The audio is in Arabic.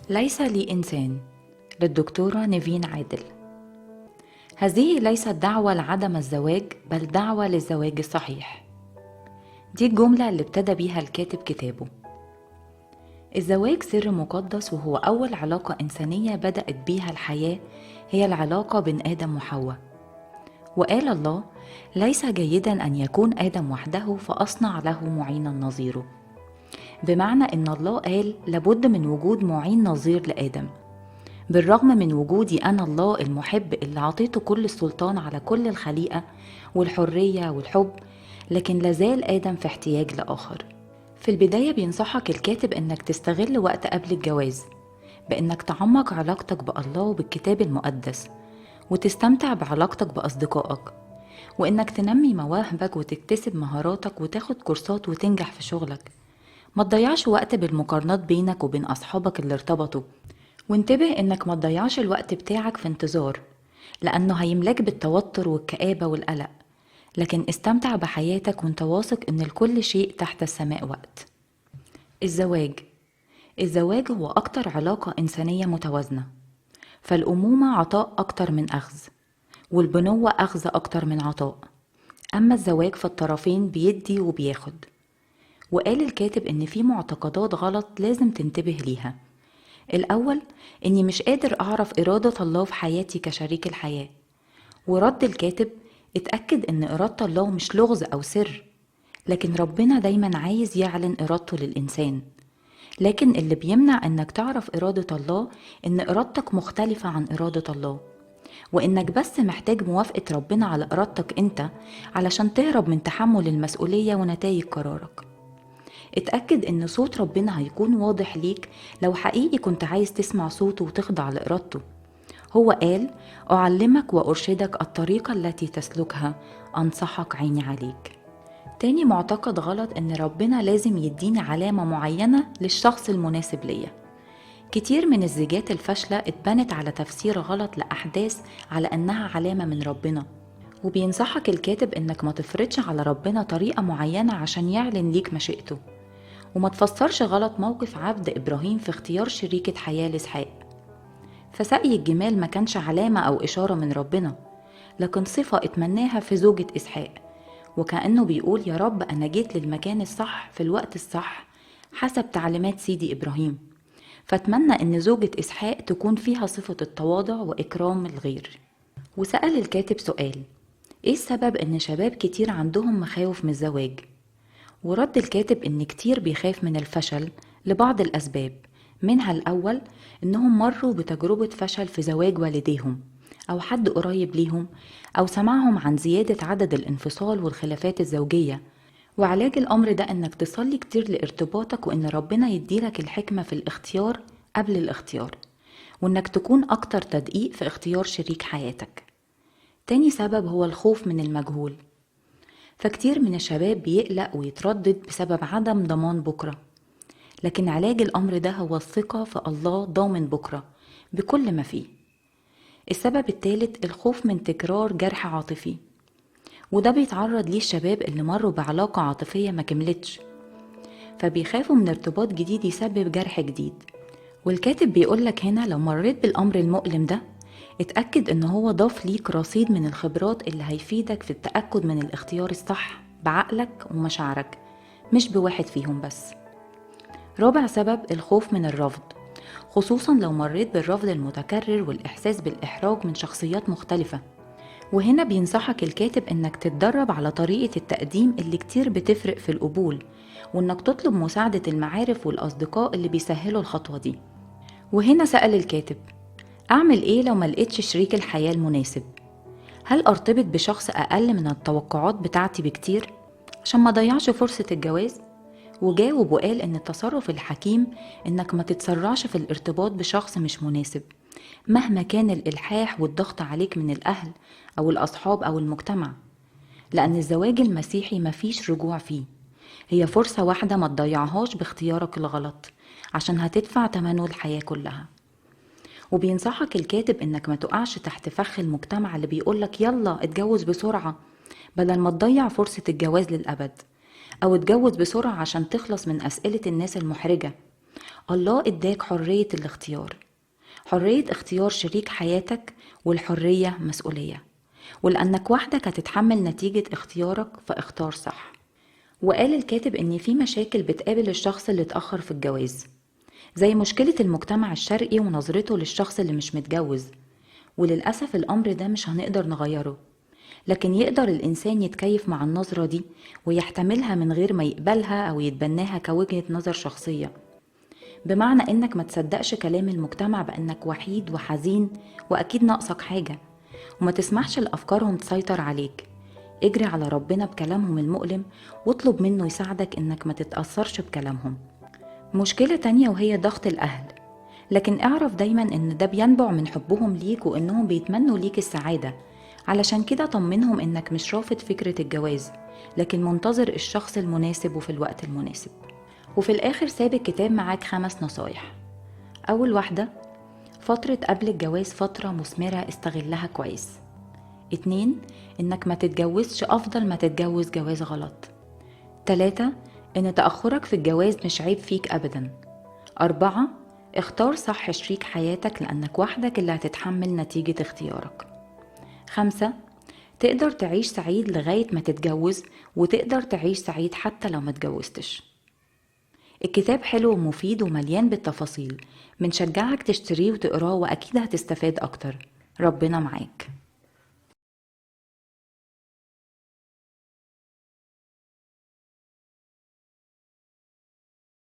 ليس لي إنسان، للدكتورة نيفين عادل. هذه ليست دعوة لعدم الزواج، بل دعوة للزواج الصحيح. دي الجملة اللي ابتدى بيها الكاتب كتابه. الزواج سر مقدس، وهو أول علاقة إنسانية بدأت بيها الحياة، هي العلاقة بين آدم وحواء. وقال الله: ليس جيدا أن يكون آدم وحده، فأصنع له معينا نظيره. بمعنى إن الله قال لابد من وجود معين نظير لآدم. بالرغم من وجودي أنا الله المحب اللي عطيته كل السلطان على كل الخليقة والحرية والحب، لكن لازال آدم في احتياج لآخر. في البداية بينصحك الكاتب إنك تستغل وقت قبل الجواز بإنك تعمق علاقتك بالله وبالكتاب المقدس، وتستمتع بعلاقتك بأصدقائك، وإنك تنمي مواهبك وتكتسب مهاراتك وتاخد كورسات وتنجح في شغلك. ما تضيعش وقت بالمقارنات بينك وبين أصحابك اللي ارتبطوا، وانتبه إنك ما تضيعش الوقت بتاعك في انتظار، لأنه هيملاك بالتوتر والكآبة والقلق. لكن استمتع بحياتك وانت واثق إن لكل شيء تحت السماء وقت. الزواج هو أكتر علاقة إنسانية متوازنة، فالأمومة عطاء أكتر من أخذ، والبنوة أخذ أكتر من عطاء. أما الزواج فالطرفين بيدي وبياخد. وقال الكاتب إن في معتقدات غلط لازم تنتبه ليها. الأول، إني مش قادر أعرف إرادة الله في حياتي كشريك الحياة. ورد الكاتب: اتأكد إن إرادة الله مش لغز أو سر، لكن ربنا دايما عايز يعلن إرادته للإنسان. لكن اللي بيمنع إنك تعرف إرادة الله إن إرادتك مختلفة عن إرادة الله، وإنك بس محتاج موافقة ربنا على إرادتك أنت علشان تهرب من تحمل المسؤولية ونتائج قرارك. اتأكد إن صوت ربنا هيكون واضح ليك لو حقيقي كنت عايز تسمع صوته وتخضع لإرادته. هو قال: أعلمك وأرشدك الطريقة التي تسلكها، أنصحك عيني عليك. تاني معتقد غلط إن ربنا لازم يديني علامة معينة للشخص المناسب ليا. كتير من الزيجات الفاشلة اتبنت على تفسير غلط لأحداث على أنها علامة من ربنا. وبينصحك الكاتب إنك ما تفرضش على ربنا طريقة معينة عشان يعلن ليك مشيئته. وما تفسرش غلط موقف عبد إبراهيم في اختيار شريكة حياة لإسحاق. فسقي الجمال ما كانش علامة أو إشارة من ربنا، لكن صفة اتمناها في زوجة إسحاق، وكأنه بيقول: يا رب أنا جيت للمكان الصح في الوقت الصح حسب تعليمات سيدي إبراهيم. فاتمنى إن زوجة إسحاق تكون فيها صفة التواضع وإكرام الغير. وسأل الكاتب سؤال: إيه السبب إن شباب كتير عندهم مخاوف من الزواج؟ ورد الكاتب إن كتير بيخاف من الفشل لبعض الأسباب، منها الأول إنهم مروا بتجربة فشل في زواج والديهم أو حد قريب ليهم، أو سمعهم عن زيادة عدد الانفصال والخلافات الزوجية. وعلاج الأمر ده إنك تصلي كتير لارتباطك، وإن ربنا يديلك الحكمة في الاختيار قبل الاختيار، وإنك تكون أكتر تدقيق في اختيار شريك حياتك. تاني سبب هو الخوف من المجهول. فكتير من الشباب بيقلق ويتردد بسبب عدم ضمان بكرة، لكن علاج الأمر ده هو الثقة في الله ضامن بكرة بكل ما فيه. السبب الثالث الخوف من تكرار جرح عاطفي، وده بيتعرض ليه الشباب اللي مروا بعلاقة عاطفية ما كملتش، فبيخافوا من ارتباط جديد يسبب جرح جديد. والكاتب بيقولك هنا: لو مريت بالأمر المؤلم ده، اتأكد ان هو ضاف ليك رصيد من الخبرات اللي هيفيدك في التأكد من الاختيار الصح بعقلك ومشاعرك، مش بواحد فيهم بس. رابع سبب الخوف من الرفض، خصوصا لو مريت بالرفض المتكرر والإحساس بالإحراج من شخصيات مختلفة. وهنا بينصحك الكاتب إنك تتدرب على طريقة التقديم اللي كتير بتفرق في القبول، وإنك تطلب مساعدة المعارف والأصدقاء اللي بيسهلوا الخطوة دي. وهنا سأل الكاتب: أعمل إيه لو ملقتش شريك الحياة المناسب؟ هل أرتبط بشخص أقل من التوقعات بتاعتي بكتير عشان ما ضيعش فرصة الجواز؟ وجاوب وقال إن التصرف الحكيم إنك ما تتسرعش في الارتباط بشخص مش مناسب، مهما كان الإلحاح والضغط عليك من الأهل أو الأصحاب أو المجتمع. لأن الزواج المسيحي مفيش رجوع فيه، هي فرصة واحدة ما تضيعهاش باختيارك الغلط، عشان هتدفع تمنه الحياة كلها. وبينصحك الكاتب إنك ما تقعش تحت فخ المجتمع اللي بيقولك يلا اتجوز بسرعة، بدل ما تضيع فرصة الجواز للأبد، أو اتجوز بسرعة عشان تخلص من أسئلة الناس المحرجة. الله اداك حرية الاختيار، حرية اختيار شريك حياتك، والحرية مسؤولية، ولأنك وحدك هتتحمل نتيجة اختيارك، فاختار صح. وقال الكاتب إن في مشاكل بتقابل الشخص اللي اتأخر في الجواز، زي مشكلة المجتمع الشرقي ونظرته للشخص اللي مش متجوز، وللأسف الأمر ده مش هنقدر نغيره، لكن يقدر الإنسان يتكيف مع النظرة دي ويحتملها من غير ما يقبلها أو يتبناها كوجهة نظر شخصية. بمعنى إنك ما تصدقش كلام المجتمع بأنك وحيد وحزين وأكيد ناقصك حاجة، وما تسمحش لأفكارهم تسيطر عليك. اجري على ربنا بكلامهم المؤلم، واطلب منه يساعدك إنك ما تتأثرش بكلامهم. مشكلة تانية وهي ضغط الأهل، لكن اعرف دايما إن ده بينبع من حبهم ليك وإنهم بيتمنوا ليك السعادة. علشان كده طمنهم إنك مش رافض فكرة الجواز، لكن منتظر الشخص المناسب وفي الوقت المناسب. وفي الآخر ساب الكتاب معاك 5 نصايح. أول واحدة: فترة قبل الجواز فترة مثمرة، استغلها كويس. 2: إنك ما تتجوزش أفضل ما تتجوز جواز غلط. 3: إن تأخرك في الجواز مش عيب فيك أبدا. 4: اختار صح شريك حياتك لأنك وحدك اللي هتتحمل نتيجة اختيارك. 5: تقدر تعيش سعيد لغاية ما تتجوز، وتقدر تعيش سعيد حتى لو ما تجوزتش. الكتاب حلو ومفيد ومليان بالتفاصيل، بنشجعك تشتريه وتقراه وأكيد هتستفاد أكتر. ربنا معاك.